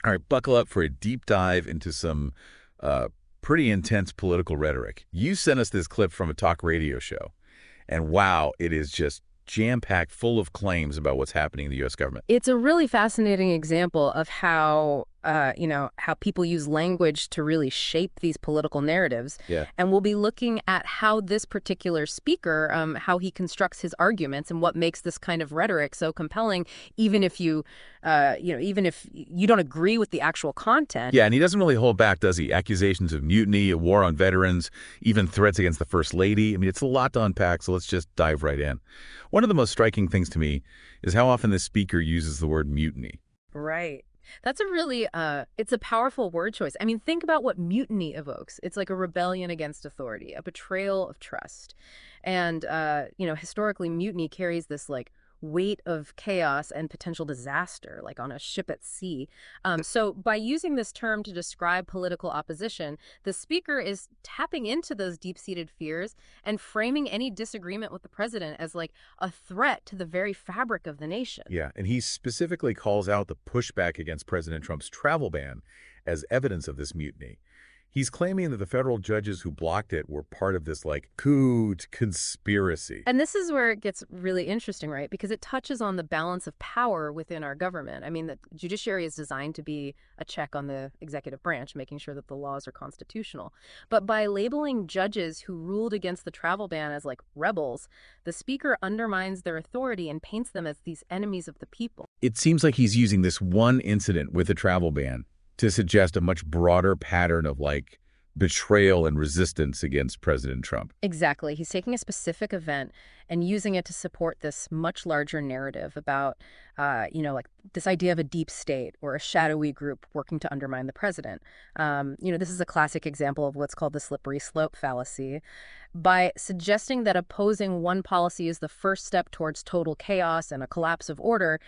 All right, buckle up for a deep dive into some uh, pretty intense political rhetoric. You sent us this clip from a talk radio show, and wow, it is just jam-packed full of claims about what's happening in the U.S. government. It's a really fascinating example of how, how people use language to really shape these political narratives. Yeah. And we'll be looking at how this particular speaker, how he constructs his arguments and what makes this kind of rhetoric so compelling, even if even if you don't agree with the actual content. Yeah, and he doesn't really hold back, does he? Accusations of mutiny, a war on veterans, even threats against the First Lady. I mean, it's a lot to unpack, so let's just dive right in. One of the most striking things to me is how often this speaker uses the word mutiny. Right. That's a really, it's a powerful word choice. I mean, think about what mutiny evokes. It's like a rebellion against authority, a betrayal of trust. And, historically, mutiny carries this, like, weight of chaos and potential disaster, like on a ship at sea. So by using this term to describe political opposition, the speaker is tapping into those deep-seated fears and framing any disagreement with the president as like a threat to the very fabric of the nation. Yeah, and he specifically calls out the pushback against President Trump's travel ban as evidence of this mutiny. He's claiming that the federal judges who blocked it were part of this, like, coup conspiracy. And this is where it gets really interesting, right? Because it touches on the balance of power within our government. I mean, the judiciary is designed to be a check on the executive branch, making sure that the laws are constitutional. But by labeling judges who ruled against the travel ban as like rebels, the speaker undermines their authority and paints them as these enemies of the people. It seems like he's using this one incident with the travel ban to suggest a much broader pattern of, like, betrayal and resistance against President Trump. Exactly. He's taking a specific event and using it to support this much larger narrative about, like this idea of a deep state or a shadowy group working to undermine the president. This is a classic example of what's called the slippery slope fallacy. By suggesting that opposing one policy is the first step towards total chaos and a collapse of order,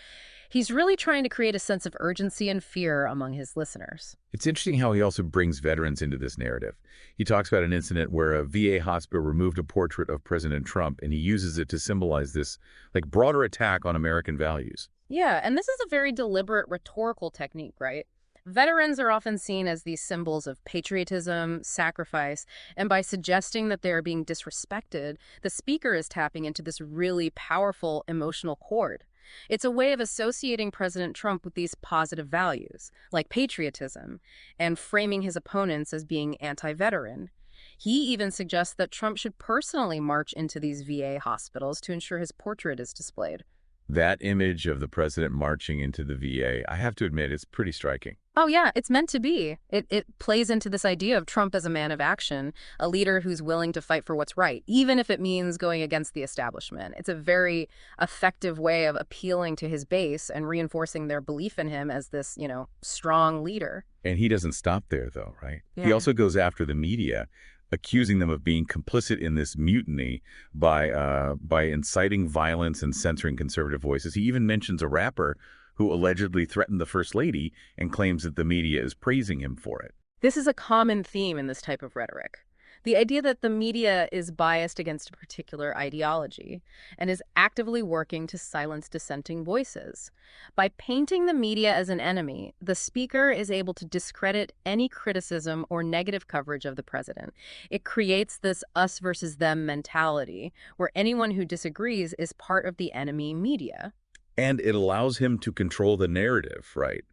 he's really trying to create a sense of urgency and fear among his listeners. It's interesting how he also brings veterans into this narrative. He talks about an incident where a VA hospital removed a portrait of President Trump, and he uses it to symbolize this, like, broader attack on American values. Yeah, and this is a very deliberate rhetorical technique, right? Veterans are often seen as these symbols of patriotism, sacrifice, and by suggesting that they are being disrespected, the speaker is tapping into this really powerful emotional chord. It's a way of associating President Trump with these positive values, like patriotism, and framing his opponents as being anti-veteran. He even suggests that Trump should personally march into these VA hospitals to ensure his portrait is displayed. That image of the president marching into the VA, I have to admit, it's pretty striking. Oh, yeah, it's meant to be. It plays into this idea of Trump as a man of action, a leader who's willing to fight for what's right, even if it means going against the establishment. It's a very effective way of appealing to his base and reinforcing their belief in him as this, strong leader. And he doesn't stop there, though, right? Yeah. He also goes after the media, accusing them of being complicit in this mutiny by inciting violence and censoring conservative voices. He even mentions a rapper who allegedly threatened the First Lady and claims that the media is praising him for it. This is a common theme in this type of rhetoric. The idea that the media is biased against a particular ideology and is actively working to silence dissenting voices. By painting the media as an enemy, the speaker is able to discredit any criticism or negative coverage of the president. It creates this us versus them mentality, where anyone who disagrees is part of the enemy media. And it allows him to control the narrative, right?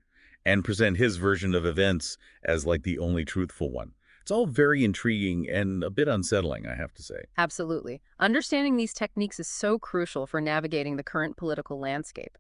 And present his version of events as, like, the only truthful one. It's all very intriguing and a bit unsettling, I have to say. Absolutely. Understanding these techniques is so crucial for navigating the current political landscape.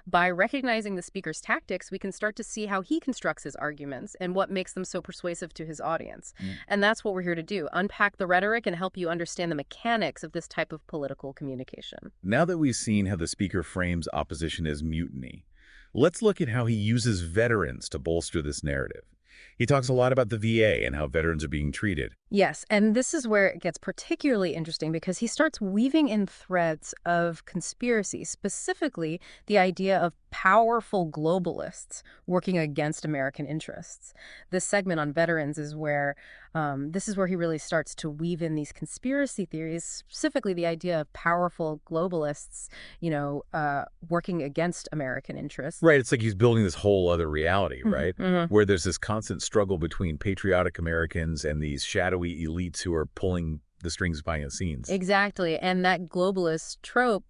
By recognizing the speaker's tactics, we can start to see how he constructs his arguments and what makes them so persuasive to his audience. And that's what we're here to do, unpack the rhetoric and help you understand the mechanics of this type of political communication. Now that we've seen how the speaker frames opposition as mutiny, let's look at how he uses veterans to bolster this narrative. He talks a lot about the VA and how veterans are being treated. Yes, and this is where it gets particularly interesting because he starts weaving in threads of conspiracy, specifically the idea of powerful globalists working against American interests. This segment on veterans is where this is where he really starts to weave in these conspiracy theories, specifically the idea of powerful globalists, working against American interests. Right, it's like he's building this whole other reality, right? Hmm. Where there's this constant struggle between patriotic Americans and these shadowy elites who are pulling the strings behind the scenes. Exactly. And that globalist trope,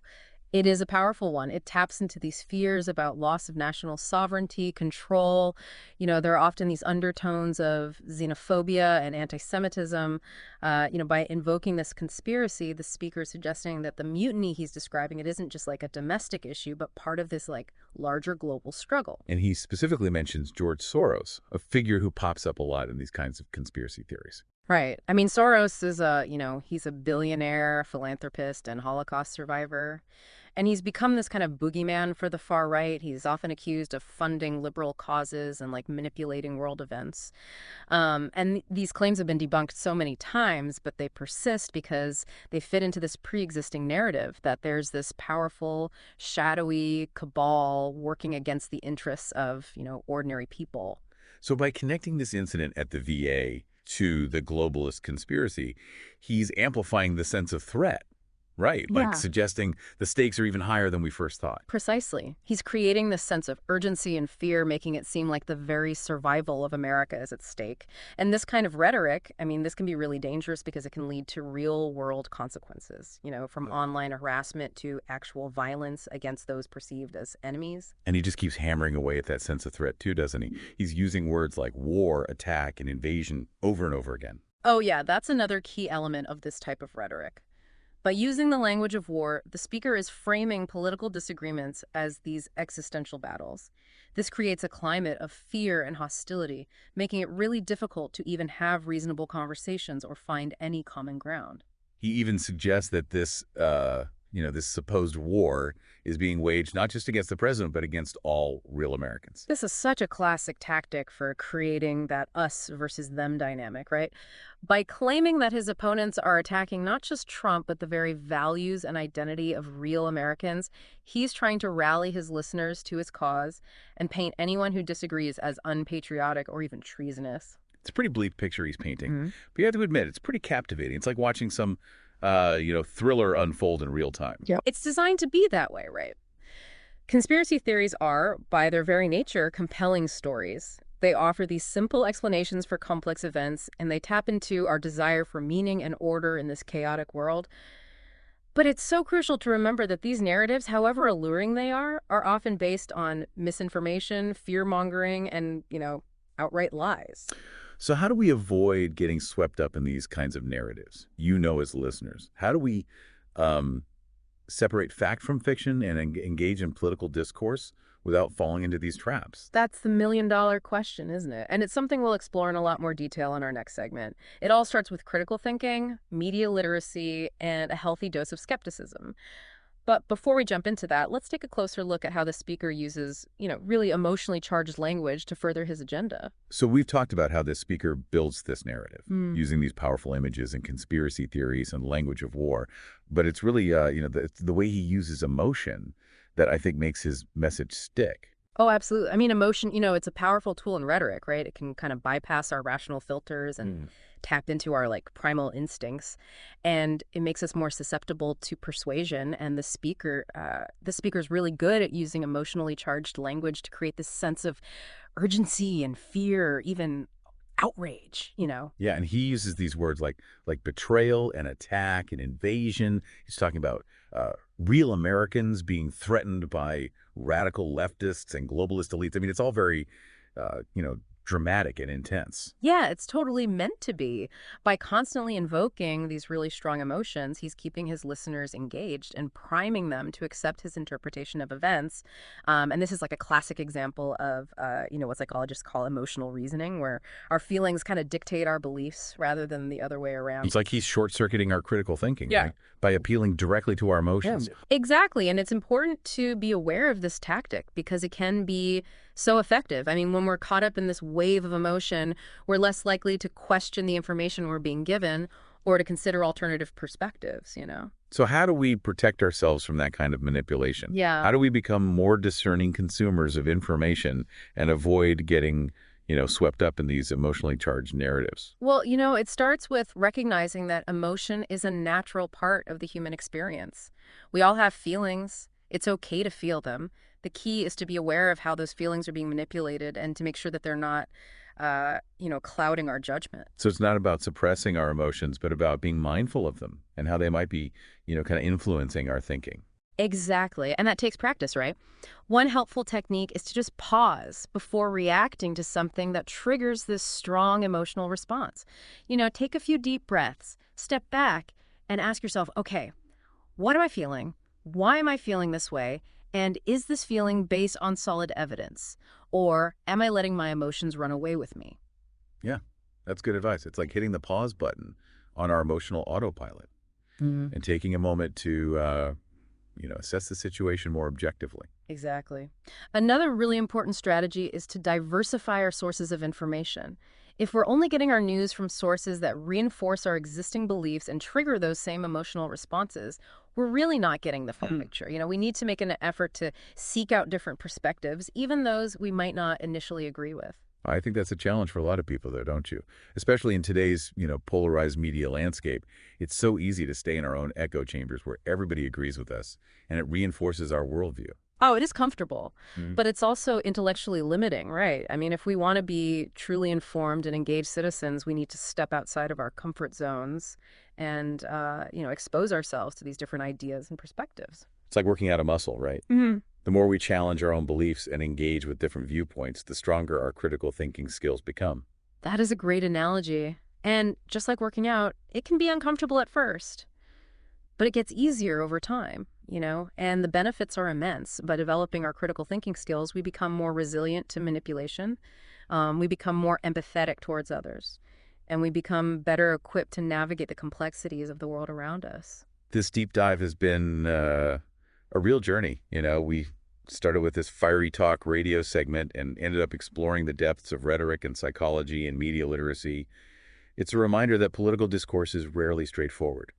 it is a powerful one. It taps into these fears about loss of national sovereignty, control. There are often these undertones of xenophobia and anti-Semitism. By invoking this conspiracy, the speaker is suggesting that the mutiny he's describing, it isn't just like a domestic issue, but part of this like larger global struggle. And he specifically mentions George Soros, a figure who pops up a lot in these kinds of conspiracy theories. Right. I mean, Soros is he's a billionaire, philanthropist, and Holocaust survivor. And he's become this kind of boogeyman for the far right. He's often accused of funding liberal causes and like manipulating world events. These claims have been debunked so many times, but they persist because they fit into this pre-existing narrative that there's this powerful, shadowy cabal working against the interests of, ordinary people. So by connecting this incident at the VA to the globalist conspiracy, he's amplifying the sense of threat, right? Like Yeah. suggesting the stakes are even higher than we first thought. Precisely. He's creating this sense of urgency and fear, making it seem like the very survival of America is at stake. And this kind of rhetoric, I mean, this can be really dangerous because it can lead to real world consequences, from online harassment to actual violence against those perceived as enemies. And he just keeps hammering away at that sense of threat too, doesn't he? He's using words like war, attack, and invasion over and over again. Oh, yeah, that's another key element of this type of rhetoric. By using the language of war, the speaker is framing political disagreements as these existential battles. This creates a climate of fear and hostility, making it really difficult to even have reasonable conversations or find any common ground. He even suggests that this supposed war is being waged not just against the president, but against all real Americans. This is such a classic tactic for creating that us versus them dynamic, right? By claiming that his opponents are attacking not just Trump, but the very values and identity of real Americans, he's trying to rally his listeners to his cause and paint anyone who disagrees as unpatriotic or even treasonous. It's a pretty bleak picture he's painting, Mhm. but you have to admit, it's pretty captivating. It's like watching some, thriller unfold in real time. Yeah. It's designed to be that way, right? Conspiracy theories are, by their very nature, compelling stories. They offer these simple explanations for complex events, and they tap into our desire for meaning and order in this chaotic world. But it's so crucial to remember that these narratives, however alluring they are often based on misinformation, fear-mongering, and, outright lies. So how do we avoid getting swept up in these kinds of narratives? As listeners, how do we um, separate fact from fiction and engage in political discourse without falling into these traps? That's the million-dollar question, isn't it? And it's something we'll explore in a lot more detail in our next segment. It all starts with critical thinking, media literacy, and a healthy dose of skepticism. But before we jump into that, let's take a closer look at how the speaker uses, really emotionally charged language to further his agenda. So we've talked about how this speaker builds this narrative Mm. using these powerful images and conspiracy theories and language of war. But it's really, the way he uses emotion that I think makes his message stick. Oh, absolutely. I mean, emotion, it's a powerful tool in rhetoric, right? It can kind of bypass our rational filters and tap into our like primal instincts, and it makes us more susceptible to persuasion. And the speaker's really good at using emotionally charged language to create this sense of urgency and fear, even outrage. Yeah, and he uses these words like betrayal and attack and invasion. He's talking about real Americans being threatened by radical leftists and globalist elites. I mean, it's all very, dramatic and intense. Yeah, it's totally meant to be. By constantly invoking these really strong emotions, he's keeping his listeners engaged and priming them to accept his interpretation of events. And this is like a classic example of, what psychologists call emotional reasoning, where our feelings kind of dictate our beliefs rather than the other way around. It's like he's short-circuiting our critical thinking, Yeah. right? By appealing directly to our emotions. Exactly. And it's important to be aware of this tactic because it can be So effective. I mean, when we're caught up in this wave of emotion, we're less likely to question the information we're being given or to consider alternative perspectives. So how do we protect ourselves from that kind of manipulation? Yeah. How do we become more discerning consumers of information and avoid getting, swept up in these emotionally charged narratives? Well, it starts with recognizing that emotion is a natural part of the human experience. We all have feelings. It's okay to feel them. The key is to be aware of how those feelings are being manipulated and to make sure that they're not, clouding our judgment. So it's not about suppressing our emotions, but about being mindful of them and how they might be, kind of influencing our thinking. Exactly. And that takes practice, right? One helpful technique is to just pause before reacting to something that triggers this strong emotional response. Take a few deep breaths, step back, and ask yourself, okay, what am I feeling? Why am I feeling this way? And is this feeling based on solid evidence? Or am I letting my emotions run away with me? Yeah, that's good advice. It's like hitting the pause button on our emotional autopilot and taking a moment to, assess the situation more objectively. Exactly. Another really important strategy is to diversify our sources of information. If we're only getting our news from sources that reinforce our existing beliefs and trigger those same emotional responses, we're really not getting the full picture. We need to make an effort to seek out different perspectives, even those we might not initially agree with. I think that's a challenge for a lot of people, though, don't you? Especially in today's, polarized media landscape. It's so easy to stay in our own echo chambers where everybody agrees with us, and it reinforces our worldview. Oh, it is comfortable, Mm. but it's also intellectually limiting, right? I mean, if we want to be truly informed and engaged citizens, we need to step outside of our comfort zones and, expose ourselves to these different ideas and perspectives. It's like working out a muscle, right? Mhm. The more we challenge our own beliefs and engage with different viewpoints, the stronger our critical thinking skills become. That is a great analogy. And just like working out, it can be uncomfortable at first, but it gets easier over time, and the benefits are immense. By developing our critical thinking skills, we become more resilient to manipulation. We become more empathetic towards others, and we become better equipped to navigate the complexities of the world around us. This deep dive has been a real journey. We started with this fiery talk radio segment and ended up exploring the depths of rhetoric and psychology and media literacy. It's a reminder that political discourse is rarely straightforward.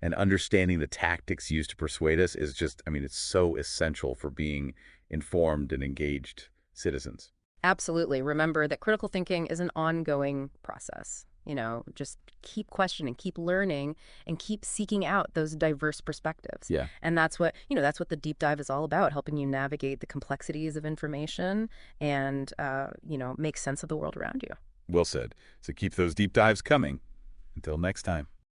And understanding the tactics used to persuade us is just, it's so essential for being informed and engaged citizens. Absolutely. Remember that critical thinking is an ongoing process. Just keep questioning, keep learning, and keep seeking out those diverse perspectives. Yeah, And that's what the deep dive is all about, helping you navigate the complexities of information and, make sense of the world around you. well said. So keep those deep dives coming. Until next time.